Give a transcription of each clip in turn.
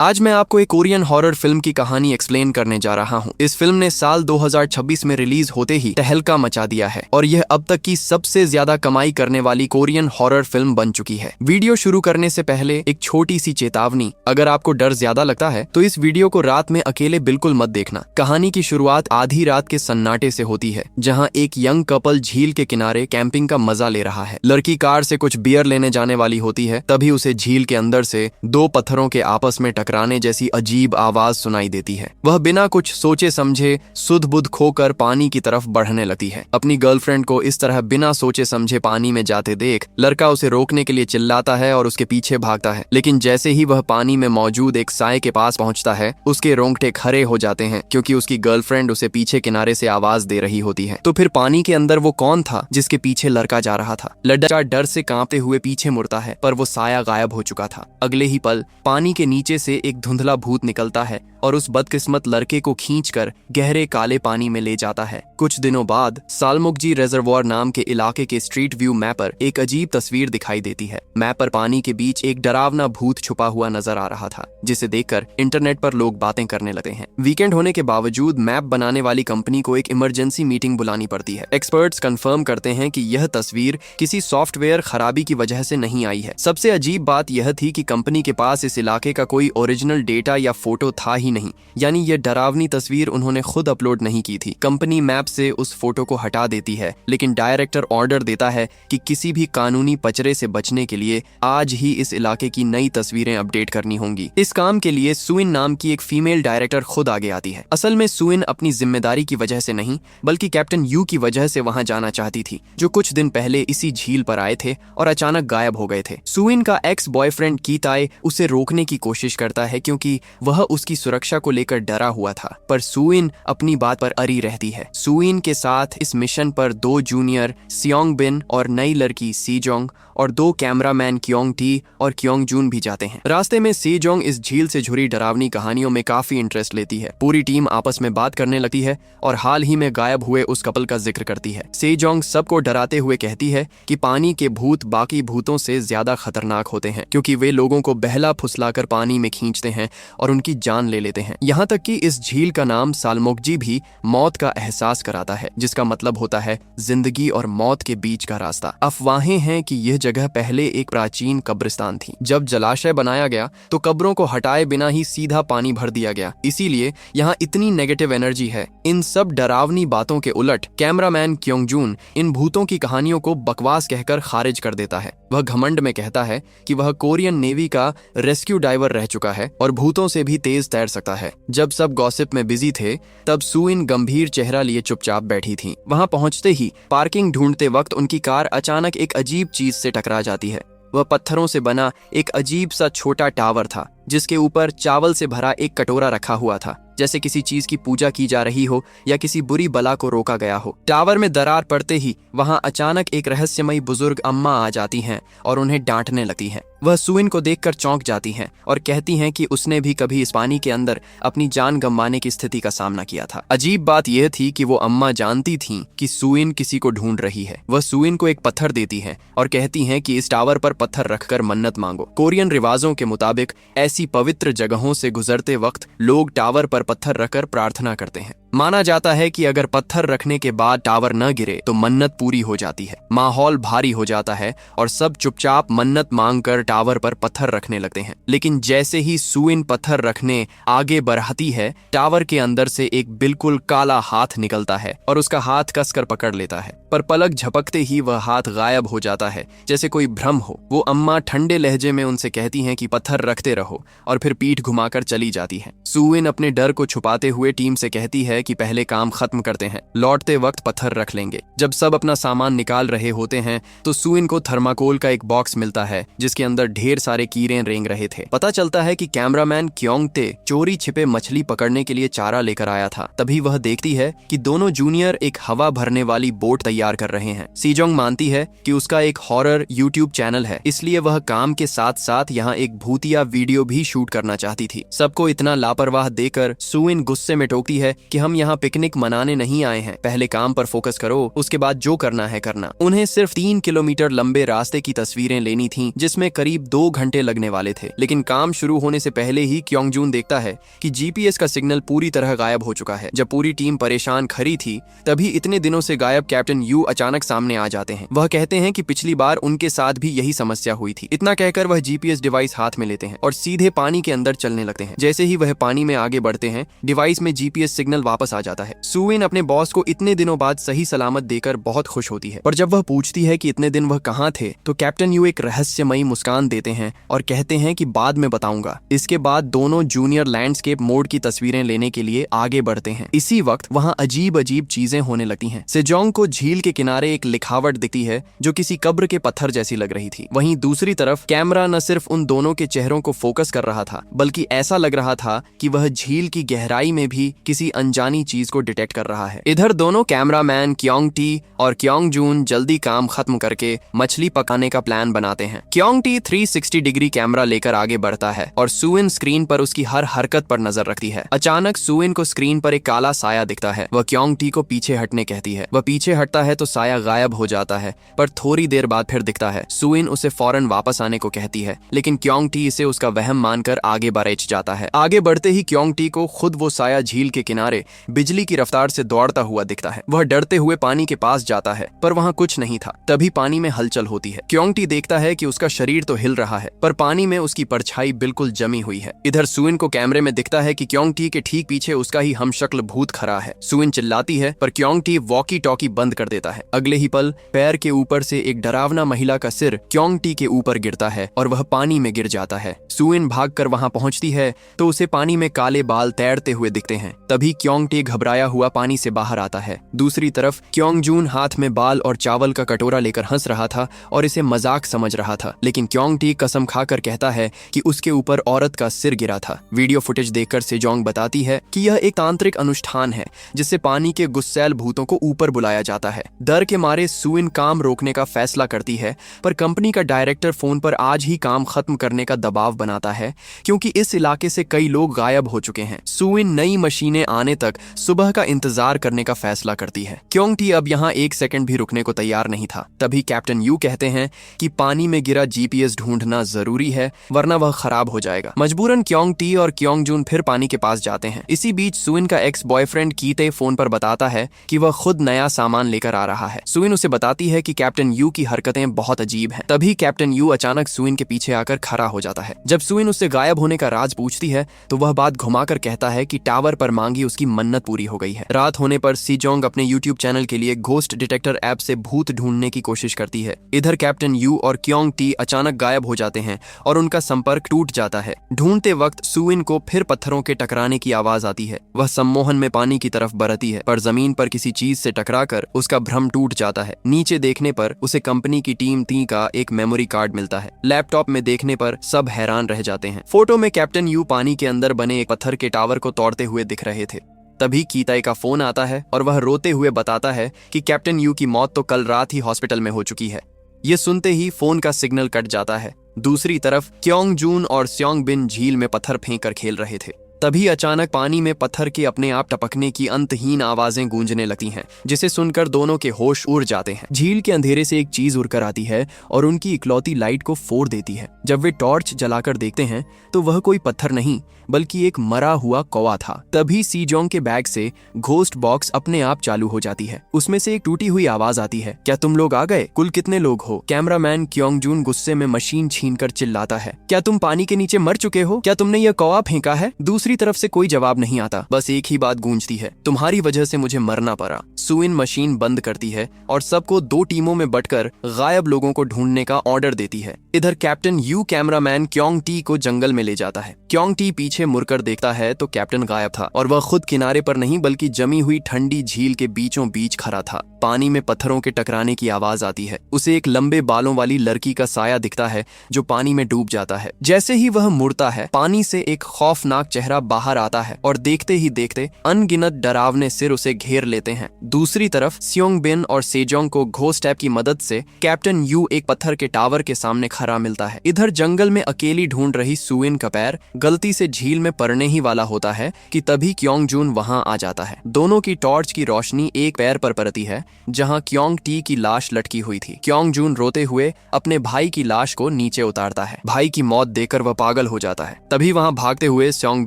आज मैं आपको एक कोरियन हॉरर फिल्म की कहानी एक्सप्लेन करने जा रहा हूँ। इस फिल्म ने साल 2026 में रिलीज होते ही तहलका मचा दिया है और यह अब तक की सबसे ज्यादा कमाई करने वाली कोरियन हॉरर फिल्म बन चुकी है। वीडियो शुरू करने से पहले एक छोटी सी चेतावनी, अगर आपको डर ज्यादा लगता है तो इस वीडियो को रात में अकेले बिल्कुल मत देखना। कहानी की शुरुआत आधी रात के सन्नाटे से होती है, जहाँ एक यंग कपल झील के किनारे कैंपिंग का मजा ले रहा है। लड़की कार से कुछ बियर लेने जाने वाली होती है, तभी उसे झील के अंदर से दो पत्थरों के आपस में टकराने जैसी अजीब आवाज सुनाई देती है। वह बिना कुछ सोचे समझे सुध बुध खोकर पानी की तरफ बढ़ने लगती है। अपनी गर्लफ्रेंड को इस तरह बिना सोचे समझे पानी में जाते देख लड़का उसे रोकने के लिए चिल्लाता है और उसके पीछे भागता है, लेकिन जैसे ही वह पानी में मौजूद एक साए के पास पहुंचता है, उसके रोंगटे खड़े हो जाते हैं, क्योंकि उसकी गर्लफ्रेंड उसे पीछे किनारे से आवाज दे रही होती है। तो फिर पानी के अंदर वो कौन था जिसके पीछे लड़का जा रहा था? लड़का डर से कांपते हुए पीछे मुड़ता है, पर वो साया गायब हो चुका था। अगले ही पल पानी के नीचे से एक धुंधला भूत निकलता है और उस बदकिस्मत लड़के को खींचकर गहरे काले पानी में ले जाता है। कुछ दिनों बाद सालमुकजी रिजर्वॉयर नाम के इलाके के स्ट्रीट व्यू मैप पर एक अजीब तस्वीर दिखाई देती है। मैप पर पानी के बीच एक डरावना भूत छुपा हुआ नजर आ रहा था, जिसे देखकर इंटरनेट पर लोग बातें करने लगे हैं। वीकेंड होने के बावजूद मैप बनाने वाली कंपनी को एक इमरजेंसी मीटिंग बुलानी पड़ती है। एक्सपर्ट्स कंफर्म करते हैं कि यह तस्वीर किसी सॉफ्टवेयर खराबी की वजह से नहीं आई है। सबसे अजीब बात यह थी कि कंपनी के पास इस इलाके का कोई ओरिजिनल डेटा या फोटो था ही नहीं, यानी यह डरावनी तस्वीर उन्होंने खुद अपलोड नहीं की थी। कंपनी मैप से उस फोटो को हटा देती है, लेकिन डायरेक्टर ऑर्डर देता है कि किसी भी कानूनी पचरे से बचने के लिए आज ही इस इलाके की नई तस्वीरें अपडेट करनी होंगी। इस काम के लिए सुइन नाम की एक फीमेल डायरेक्टर खुद आगे आती है। असल में सुइन अपनी जिम्मेदारी की वजह से नहीं, बल्कि कैप्टन यू की वजह से वहां जाना चाहती थी, जो कुछ दिन पहले इसी झील पर आए थे और अचानक गायब हो गए थे। सुइन का एक्स बॉयफ्रेंड कीताए उसे रोकने की कोशिश करता है, क्योंकि वह उसकी सुरक्षा को लेकर डरा हुआ था, पर सुइन अपनी बात पर अड़ी रहती है। सुइन के साथ इस मिशन पर दो जूनियर सियोंग बिन और नई लड़की सीजोंग और दो कैमरामैन क्योंग टी और क्योंग जून भी जाते हैं। रास्ते में सीजोंग इस झील से जुड़ी डरावनी कहानियों में काफी इंटरेस्ट लेती है। पूरी टीम आपस में बात करने लगती है और हाल ही में गायब हुए उस कपल का जिक्र करती है। सीजोंग सबको डराते हुए कहती है कि पानी के भूत बाकी भूतों से ज्यादा खतरनाक होते हैं, क्योंकि वे लोगों को बहला फुसलाकर पानी में खींचते हैं और उनकी जान ले लेते हैं। यहाँ तक कि इस झील का नाम सालमुकजी भी मौत का एहसास कराता है, जिसका मतलब होता है जिंदगी और मौत के बीच का रास्ता। अफवाहें हैं कि यह जगह पहले एक प्राचीन कब्रिस्तान थी। जब जलाशय बनाया गया तो कब्रों को हटाए बिना ही सीधा पानी भर दिया गया, इसीलिए यहाँ इतनी नेगेटिव एनर्जी है। इन सब डरावनी बातों के उलट कैमरामैन क्योंग जून इन भूतों की कहानियों को बकवास कहकर खारिज कर देता है। वह घमंड में कहता है कि वह कोरियन नेवी का रेस्क्यू डाइवर रह चुका है और भूतों से भी तेज तैर सकता है। जब सब गॉसिप में बिजी थे, तब सुइन गंभीर चेहरा लिए चुपचाप बैठी थी। वहां पहुंचते ही पार्किंग ढूंढते वक्त उनकी कार अचानक एक अजीब चीज से टकरा जाती है। वह पत्थरों से बना एक अजीब सा छोटा टावर था, जिसके ऊपर चावल से भरा एक कटोरा रखा हुआ था, जैसे किसी चीज की पूजा की जा रही हो या किसी बुरी बला को रोका गया हो। टावर में दरार पड़ते ही वहां अचानक एक रहस्यमयी बुजुर्ग अम्मा आ जाती हैं और उन्हें डांटने लगती हैं। वह सुइन को देखकर चौंक जाती हैं और कहती हैं कि उसने भी कभी इस पानी के अंदर अपनी जान गंवाने की स्थिति का सामना किया था। अजीब बात यह थी कि वो अम्मा जानती थीं कि सुइन किसी को ढूंढ रही है। वह सुइन को एक पत्थर देती हैं और कहती हैं कि इस टावर पर पत्थर रखकर मन्नत मांगो। कोरियन रिवाजों के मुताबिक ऐसी पवित्र जगहों से गुजरते वक्त लोग टावर पर पत्थर रखकर प्रार्थना करते हैं। माना जाता है कि अगर पत्थर रखने के बाद टावर न गिरे तो मन्नत पूरी हो जाती है। माहौल भारी हो जाता है और सब चुपचाप मन्नत मांगकर टावर पर पत्थर रखने लगते हैं। लेकिन जैसे ही सुइन पत्थर रखने आगे बढ़ती है, टावर के अंदर से एक बिल्कुल काला हाथ निकलता है और उसका हाथ कसकर पकड़ लेता है, पर पलक झपकते ही वह हाथ गायब हो जाता है, जैसे कोई भ्रम हो। वो अम्मा ठंडे लहजे में उनसे कहती हैं कि पत्थर रखते रहो, और फिर पीठ घुमाकर चली जाती है। सुइन अपने डर को छुपाते हुए टीम से कहती है कि पहले काम खत्म करते हैं, लौटते वक्त पत्थर रख लेंगे। जब सब अपना सामान निकाल रहे होते हैं तो सुइन को थर्माकोल का एक बॉक्स मिलता है, जिसके अंदर ढेर सारे कीड़े रेंग रहे थे। पता चलता है कि कैमरामैन क्योंग ते चोरी छिपे मछली पकड़ने के लिए चारा लेकर आया था। तभी वह देखती है कि दोनों जूनियर एक हवा भरने वाली बोट तैयार कर रहे हैं। सीजोंग मानती है कि उसका एक हॉरर यूट्यूब चैनल है, इसलिए वह काम के साथ साथ यहाँ एक भूतिया वीडियो भी शूट करना चाहती थी। सबको इतना लापरवाह देकर सुइन गुस्से में टोकती है कि हम हम यहाँ पिकनिक मनाने नहीं आए हैं, पहले काम पर फोकस करो, उसके बाद जो करना है करना। उन्हें सिर्फ 3 किलोमीटर लंबे रास्ते की तस्वीरें लेनी थी जिसमें करीब 2 घंटे लगने वाले थे। लेकिन काम शुरू होने से पहले ही क्योंग जून देखता है कि जीपीएस का सिग्नल पूरी तरह गायब हो चुका है। जब पूरी टीम परेशान खड़ी थी तभी इतने दिनों से गायब कैप्टन यू अचानक सामने आ जाते हैं। वह कहते हैं कि पिछली बार उनके साथ भी यही समस्या हुई थी। इतना कहकर वह जीपीएस डिवाइस हाथ में लेते हैं और सीधे पानी के अंदर चलने लगते हैं। जैसे ही वह पानी में आगे बढ़ते हैं डिवाइस में जीपीएस सिग्नल वापस आ जाता है। सुइन अपने बॉस को इतने दिनों बाद सही सलामत देकर बहुत खुश होती है, पर जब वह पूछती है कि इतने दिन वह कहाँ थे तो कैप्टन यू एक रहस्यमयी मुस्कान देते हैं और कहते हैं कि बाद में बताऊंगा। इसके बाद दोनों जूनियर लैंडस्केप मोड की तस्वीरें लेने के लिए आगे बढ़ते हैं। इसी वक्त वहाँ अजीब अजीब चीजें होने लगती हैं। सेजोंग को झील के किनारे एक लिखावट दिखती है जो किसी कब्र के पत्थर जैसी लग रही थी। वहीं दूसरी तरफ कैमरा न सिर्फ उन दोनों के चेहरों को फोकस कर रहा था बल्कि ऐसा लग रहा था कि वह झील की गहराई में भी किसी अनजानी चीज को डिटेक्ट कर रहा है। इधर दोनों कैमरामैन क्योंग टी और क्योंग जून जल्दी काम खत्म करके मछली पकाने का प्लान बनाते हैं। क्योंग टी 360 डिग्री कैमरा लेकर आगे बढ़ता है और सुइन स्क्रीन पर उसकी हर हरकत पर नजर रखती है। अचानक सुइन को स्क्रीन पर एक काला साया दिखता है। वह क्योंग टी को पीछे हटने कहती है। वह पीछे हटता है तो साया गायब हो जाता है, पर थोड़ी देर बाद फिर दिखता है। सुइन उसे फौरन वापस आने को कहती है, लेकिन क्योंग टी इसे उसका वहम मानकर आगे बढ़ जाता है। आगे बढ़ते ही क्योंग टी को खुद वो साया झील के किनारे बिजली की रफ्तार से दौड़ता हुआ दिखता है। वह डरते हुए पानी के पास जाता है पर वहाँ कुछ नहीं था। तभी पानी में हलचल होती है। क्योंग टी देखता है कि उसका शरीर तो हिल रहा है पर पानी में उसकी परछाई बिल्कुल जमी हुई है। इधर सुइन को कैमरे में दिखता है कि क्योंग टी के ठीक पीछे उसका ही हमशक्ल भूत खड़ा है। सुइन चिल्लाती है पर क्योंग टी वॉकी टॉकी बंद कर देता है। अगले ही पल पैर के ऊपर से एक डरावना महिला का सिर क्योंग टी के ऊपर गिरता है और वह पानी में गिर जाता है। सुइन भागकर वहां पहुंचती है तो उसे पानी में काले बाल तैरते हुए दिखते हैं। तभी क्योंग टी घबराया हुआ पानी से बाहर आता है। दूसरी तरफ क्योंग जून हाथ में बाल और चावल का कटोरा लेकर हंस रहा था और इसे मजाक समझ रहा था, लेकिन क्योंग टी कसम खाकर कहता है कि उसके ऊपर औरत का सिर गिरा था। वीडियो फुटेज देखकर सेजोंग बताती है कि यह एक तांत्रिक अनुष्ठान है जिससे पानी के गुस्सैल भूतों को ऊपर बुलाया जाता है। डर के मारे सुइन काम रोकने का फैसला करती है पर कंपनी का डायरेक्टर फोन पर आज ही काम खत्म करने का दबाव बनाता है क्योंकि इस इलाके से कई लोग गायब हो चुके हैं। सुइन नई मशीनें आने तक सुबह का इंतजार करने का फैसला करती है। क्योंग टी अब यहाँ 1 सेकंड भी रुकने को तैयार नहीं था। तभी कैप्टन यू कहते हैं कि पानी में गिरा जीपीएस ढूंढना जरूरी है वरना वह खराब हो जाएगा। मजबूरन क्योंग टी और क्योंग जून फिर पानी के पास जाते हैं। इसी बीच सुइन का एक्स बॉयफ्रेंड कीते फोन पर बताता है कि वह खुद नया सामान लेकर आ रहा है। सुइन उसे बताती है कि कैप्टन यू की हरकतें बहुत अजीब हैं। तभी कैप्टन यू अचानक सुइन के पीछे आकर खड़ा हो जाता है। जब सुइन उससे गायब होने का राज पूछती है तो वह बात घुमाकर कहता है कि टावर पर मांगी उसकी मन्नत पूरी हो गई है। रात होने पर सीजोंग अपने यूट्यूब चैनल के लिए घोस्ट डिटेक्टर ऐप से भूत ढूंढने की कोशिश करती है। इधर कैप्टन यू और क्योंग टी अचानक गायब हो जाते हैं और उनका संपर्क टूट जाता है। ढूंढते वक्त सुइन को फिर पत्थरों के टकराने की आवाज आती है। वह सम्मोहन में पानी की तरफ बढ़ती है पर जमीन पर किसी चीज से टकराकर उसका भ्रम टूट जाता है। नीचे देखने पर उसे कंपनी की टीम टी का एक मेमोरी कार्ड मिलता है। लैपटॉप में देखने पर सब हैरान रह जाते हैं। फोटो में कैप्टन यू पानी के अंदर बने एक पत्थर के टावर को तोड़ते हुए दिख रहे थे। तभी कीताई का फोन आता है और वह रोते हुए बताता है कि कैप्टन यू की मौत तो कल रात ही हॉस्पिटल में हो चुकी है। ये सुनते ही फोन का सिग्नल कट जाता है। दूसरी तरफ क्योंग जून और स्योंग बिन झील में पत्थर फेंक कर खेल रहे थे। तभी अचानक पानी में पत्थर के अपने आप टपकने की अंतहीन आवाजें गूंजने लगती हैं, जिसे सुनकर दोनों के होश उड़ जाते हैं। झील के अंधेरे से एक चीज उड़कर आती है और उनकी इकलौती लाइट को फोड़ देती है। जब वे टॉर्च जलाकर देखते हैं तो वह कोई पत्थर नहीं बल्कि एक मरा हुआ कौवा था। तभी सीजोंग के बैग से घोस्ट बॉक्स अपने आप चालू हो जाती है। उसमें से एक टूटी हुई आवाज आती है, क्या तुम लोग आ गए? कुल कितने लोग हो? कैमरामैन क्योंग जून गुस्से में मशीन छीनकर चिल्लाता है, क्या तुम पानी के नीचे मर चुके हो? क्या तुमने यह कौवा फेंका है? दूसरी तरफ से कोई जवाब नहीं आता, बस एक ही बात गूंजती है, तुम्हारी वजह से मुझे मरना पड़ा। सुइन मशीन बंद करती है और सबको 2 टीमों में बंटकर गायब लोगों को ढूंढने का ऑर्डर देती है। इधर captain you cameraman Kyung T को जंगल में ले जाता है। क्योंग टी पीछे मुड़कर देखता है तो कैप्टन गायब था और वह खुद किनारे पर नहीं बल्कि जमी हुई ठंडी झील के बीचों बीच खड़ा था। पानी में पत्थरों के टकराने की आवाज आती है। उसे एक लंबे बालों वाली लड़की का साया दिखता है जो पानी में डूब जाता है। जैसे ही वह मुड़ता है पानी से एक खौफनाक चेहरा चुपचाप बाहर आता है और देखते ही देखते अनगिनत डरावने सिर उसे घेर लेते हैं। दूसरी तरफ सियोंग बिन और सेजोंग को घोस्ट ऐप की मदद से कैप्टन यू एक पत्थर के टावर के सामने खड़ा मिलता है। इधर जंगल में अकेली ढूंढ रही सुइन का पैर गलती से झील में पड़ने ही वाला होता है कि तभी क्योंग जून वहां आ जाता है। दोनों की टॉर्च की रोशनी एक पैर पर पड़ती है जहां क्योंग टी की लाश लटकी हुई थी। क्योंग जून रोते हुए अपने भाई की लाश को नीचे उतारता है। भाई की मौत देखकर वह पागल हो जाता है। तभी वहां भागते हुए सियोंग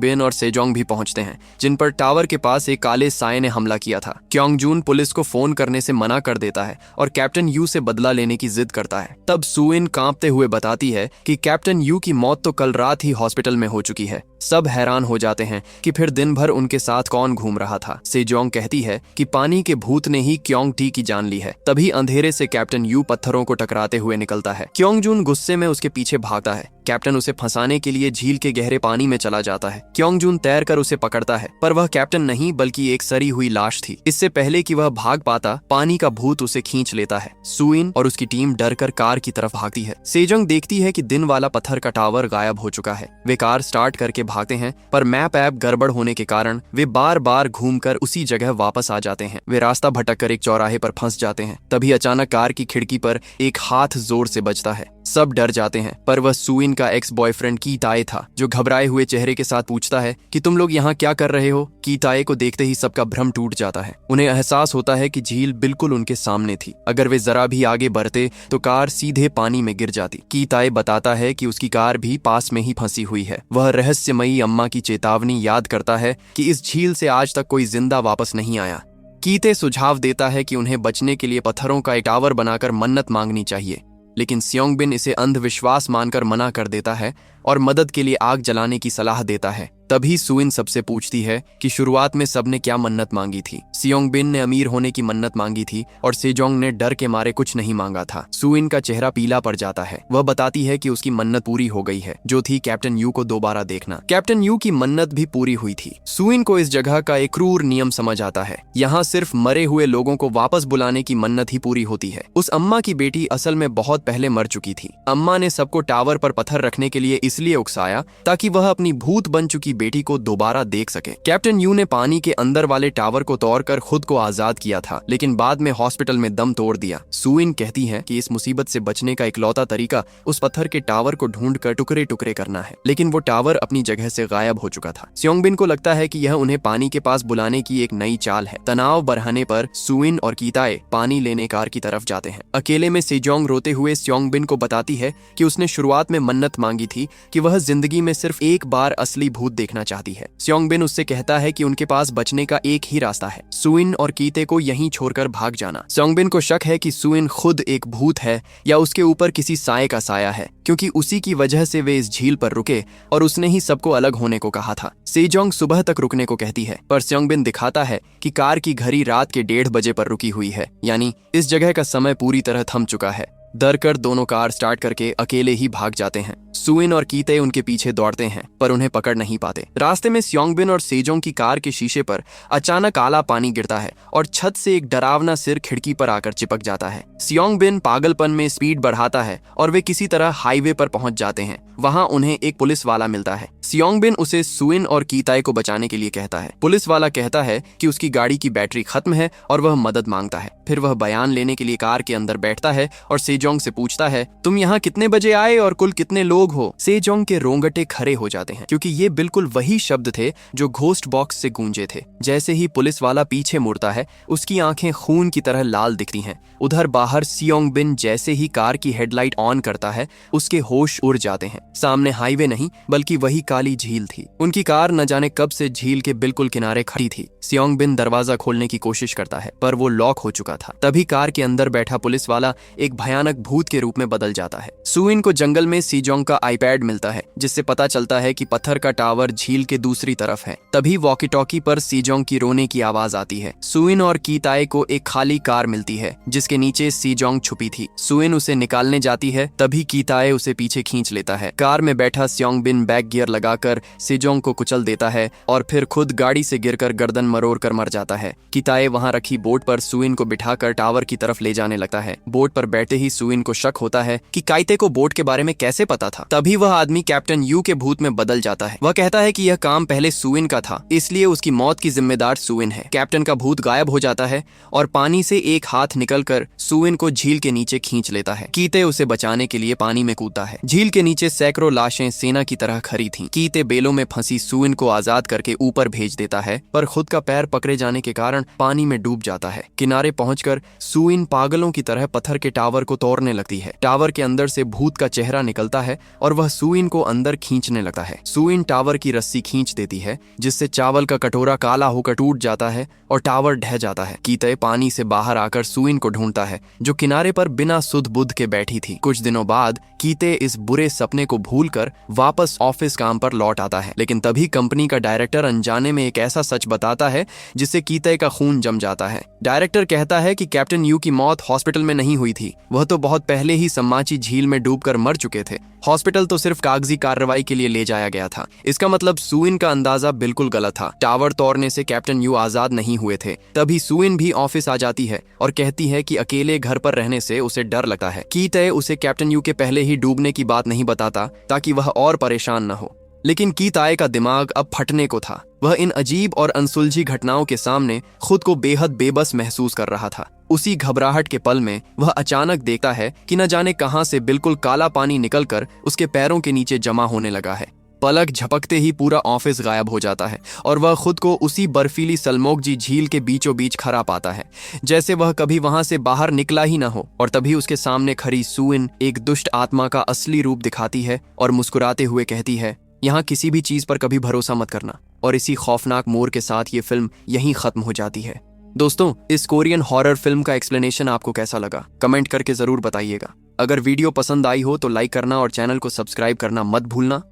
बिन और सेजोंग भी पहुंचते हैं, जिन पर टावर के पास एक काले साए ने हमला किया था। क्योंग जून पुलिस को फोन करने से मना कर देता है और कैप्टन यू से बदला लेने की जिद करता है। तब सुइन कांपते हुए बताती है कि कैप्टन यू की मौत तो कल रात ही हॉस्पिटल में हो चुकी है। सब हैरान हो जाते हैं कि फिर दिन भर उनके साथ कौन घूम रहा था। सेजोंग कहती है कि पानी के भूत ने ही क्योंग टी की जान ली है। तभी अंधेरे से कैप्टन यू पत्थरों को टकराते हुए निकलता है। क्योंग जून गुस्से में उसके पीछे भागता है। कैप्टन उसे फंसाने के लिए झील के गहरे पानी में चला जाता है। क्योंग जून तैरकर उसे पकड़ता है, पर वह कैप्टन नहीं बल्कि एक सड़ी हुई लाश थी। इससे पहले कि वह भाग पाता, पानी का भूत उसे खींच लेता है। सुइन और उसकी टीम डरकर कार की तरफ भागती है। सेजोंग देखती है कि दिन वाला पत्थर का टावर गायब हो चुका है। वे कार स्टार्ट करके भागते हैं, पर मैप ऐप गड़बड़ होने के कारण वे बार बार घूमकर उसी जगह वापस आ जाते हैं। वे रास्ता भटक कर एक चौराहे पर फंस जाते हैं। तभी अचानक कार की खिड़की पर एक हाथ जोर से बजता है। सब डर जाते हैं, पर वह सुइन का एक्स बॉयफ्रेंड की ताए था, जो घबराए हुए चेहरे के साथ पूछता है कि तुम लोग यहाँ क्या कर रहे हो। की ताए को देखते ही सबका भ्रम टूट जाता है। उन्हें एहसास होता है कि झील बिल्कुल उनके सामने थी। अगर वे जरा भी आगे बढ़ते तो कार सीधे पानी में गिर जाती। की ताए बताता है कि उसकी कार भी पास में ही फंसी हुई है। वह रहस्यमयी अम्मा की चेतावनी याद करता है कि इस झील से आज तक कोई जिंदा वापस नहीं आया। कीते सुझाव देता है कि उन्हें बचने के लिए पत्थरों का एक टावर बनाकर मन्नत मांगनी चाहिए, लेकिन सियोंग बिन इसे अंधविश्वास मानकर मना कर देता है और मदद के लिए आग जलाने की सलाह देता है। तभी सुइन सबसे पूछती है कि शुरुआत में सबने क्या मन्नत मांगी थी। सियोंग बिन ने अमीर होने की मन्नत मांगी थी और सेजोंग ने डर के मारे कुछ नहीं मांगा था। सुइन का चेहरा पीला पड़ जाता है। वह बताती है कि उसकी मन्नत पूरी हो गई है, जो थी कैप्टन यू को दोबारा देखना। कैप्टन यू की मन्नत भी पूरी हुई थी। सुइन को इस जगह का एक क्रूर नियम समझ आता है। यहाँ सिर्फ मरे हुए लोगों को वापस बुलाने की मन्नत ही पूरी होती है। उस अम्मा की बेटी असल में बहुत पहले मर चुकी थी। अम्मा ने सबको टावर पर पत्थर रखने के लिए इसलिए उकसाया ताकि वह अपनी भूत बन चुकी बेटी को दोबारा देख सके। कैप्टन यू ने पानी के अंदर वाले टावर को तोड़कर खुद को आजाद किया था, लेकिन बाद में हॉस्पिटल में दम तोड़ दिया। सुइन कहती है कि इस मुसीबत से बचने का इकलौता तरीका उस पत्थर के टावर को ढूंढकर टुकड़े टुकड़े करना है, लेकिन वो टावर अपनी जगह से गायब हो चुका था। सियोंग बिन को लगता है कि यह उन्हें पानी के पास बुलाने की एक नई चाल है। तनाव बढ़ाने पर सुइन और कीताए पानी लेने कार की तरफ जाते हैं। अकेले में सेजोंग रोते हुए सियोंग बिन को बताती है कि उसने शुरुआत में मन्नत मांगी थी कि वह जिंदगी में सिर्फ एक बार असली भूत देखना चाहती है। सियोंग बिन उससे कहता है कि उनके पास बचने का एक ही रास्ता है, सुइन और कीते को यहीं छोड़कर भाग जाना। सियोंग बिन को शक है कि सुइन खुद एक भूत है या उसके ऊपर किसी साए का साया है, क्योंकि उसी की वजह से वे इस झील पर रुके और उसने ही सबको अलग होने को कहा था। सेजोंग सुबह तक रुकने को कहती है, पर सियोंग बिन दिखाता है कि कार की घड़ी रात के 1:30 बजे पर रुकी हुई है, यानी इस जगह का समय पूरी तरह थम चुका है। डर कर दोनों कार स्टार्ट करके अकेले ही भाग जाते हैं। सुइन और कीते उनके पीछे दौड़ते हैं, पर उन्हें पकड़ नहीं पाते। रास्ते में सियोंग बिन और सेजोंग की कार के शीशे पर अचानक काला पानी गिरता है और छत से एक डरावना सिर खिड़की पर आकर चिपक जाता है। सियोंग बिन पागलपन में स्पीड बढ़ाता है और वे किसी तरह हाईवे पर पहुंच जाते हैं। वहां उन्हें एक पुलिस वाला मिलता है। सियोंग बिन उसे सुइन और कीताए को बचाने के लिए कहता है। पुलिस वाला कहता है कि उसकी गाड़ी की बैटरी खत्म है और वह मदद मांगता है। फिर वह बयान लेने के लिए कार के अंदर बैठता है और सेजोंग से पूछता है, तुम यहाँ कितने बजे आए और कुल कितने लोग हो। सेजोंग के रोंगटे खड़े हो जाते हैं, क्योंकि ये बिल्कुल वही शब्द थे जो घोस्ट बॉक्स से गूंजे थे। जैसे ही पुलिस वाला पीछे मुड़ता है, उसकी आंखें खून की तरह लाल दिखती हैं। उधर बाहर सियोंग बिन जैसे ही कार की हेडलाइट ऑन करता है, उसके होश उड़ जाते हैं। सामने हाईवे नहीं बल्कि वही काली झील थी। उनकी कार न जाने कब से झील के बिल्कुल किनारे खड़ी थी। सियोंग बिन दरवाजा खोलने की कोशिश करता है, पर वो लॉक हो चुका था। तभी कार के अंदर बैठा पुलिस वाला एक भयानक भूत के रूप में बदल जाता है। सुइन को जंगल में सीजोंग का आईपैड मिलता है, जिससे पता चलता है कि पत्थर का टावर झील के दूसरी तरफ है। तभी वॉकी टॉकी पर सीजोंग की रोने की आवाज आती है। सुइन और कीताए को एक खाली कार मिलती है, जिसके नीचे सीजोंग छुपी थी। सुइन उसे निकालने जाती है, तभी कीताए उसे पीछे खींच लेता है। कार में बैठा सियोंग बिन बैक गियर लगाकर सीजोंग को कुचल देता है और फिर खुद गाड़ी से गिरकर गर्दन मरोड़ कर मर जाता है। कीताए वहां रखी बोट पर सुइन को बिठाकर टावर की तरफ ले जाने लगता है। बोट पर बैठे ही सुइन को शक होता है कि काइते को बोट के बारे में कैसे पता था। तभी वह आदमी कैप्टन यू के भूत में बदल जाता है। वह कहता है कि यह काम पहले सुइन का था, इसलिए उसकी मौत की जिम्मेदार सुइन है। कैप्टन का भूत गायब हो जाता है और पानी से एक हाथ निकलकर सुइन को झील के नीचे खींच लेता है। कीते उसे बचाने के लिए पानी में कूदता है। झील के नीचे सैकड़ों लाशें सेना की तरह खड़ी थीं। कीते बेलों में फंसी सुइन को आजाद करके ऊपर भेज देता है, पर खुद का पैर पकड़े जाने के कारण पानी में डूब जाता है। किनारे पहुंचकर सुइन पागलों की तरह पत्थर के टावर को तोड़ने लगती है। टावर के अंदर से भूत का चेहरा निकलता है और वह सुइन को अंदर खींचने लगता है। सुइन टावर की रस्सी खींच देती है, जिससे चावल का कटोरा काला होकर टूट जाता है और टावर ढह जाता है। कीते पानी से बाहर आकर सुइन को ढूंढता है, जो किनारे पर बिना सुध बुध के बैठी थी। कुछ दिनों बाद कीते इस बुरे सपने को भूलकर वापस ऑफिस काम पर लौट आता है, लेकिन तभी कंपनी का डायरेक्टर अनजाने में एक ऐसा सच बताता है जिससे कीते का खून जम जाता है। डायरेक्टर कहता है कि कैप्टन यू की मौत हॉस्पिटल में नहीं हुई थी, वह तो बहुत पहले ही सम्माची झील में डूबकर मर चुके थे। हॉस्पिटल तो सिर्फ कागजी कार्रवाई के लिए ले जाया गया था। इसका मतलब सुइन का अंदाजा बिल्कुल गलत था। टावर तोड़ने से कैप्टन यू आजाद नहीं हुए थे। तभी सुइन भी ऑफिस आ जाती है और कहती है कि अकेले घर पर रहने से उसे डर लगता है। कीते उसे कैप्टन यू के पहले ही डूबने की बात नहीं बताता ताकि वह और परेशान न हो, लेकिन कीताए का दिमाग अब फटने को था। वह इन अजीब और अनसुलझी घटनाओं के सामने खुद को बेहद बेबस महसूस कर रहा था। उसी घबराहट के पल में वह अचानक देखता है कि न जाने कहां से बिल्कुल काला पानी निकलकर उसके पैरों के नीचे जमा होने लगा है। पलक झपकते ही पूरा ऑफिस गायब हो जाता है और वह खुद को उसी बर्फीली सलमोकजी झील के बीचों बीच खड़ा पाता है, जैसे वह कभी वहां से बाहर निकला ही न हो। और तभी उसके सामने खड़ी सुइन एक दुष्ट आत्मा का असली रूप दिखाती है और मुस्कुराते हुए कहती है, यहाँ किसी भी चीज पर कभी भरोसा मत करना। और इसी खौफनाक मोड़ के साथ ये फिल्म यहीं खत्म हो जाती है। दोस्तों, इस कोरियन हॉरर फिल्म का एक्सप्लेनेशन आपको कैसा लगा, कमेंट करके जरूर बताइएगा। अगर वीडियो पसंद आई हो तो लाइक करना और चैनल को सब्सक्राइब करना मत भूलना।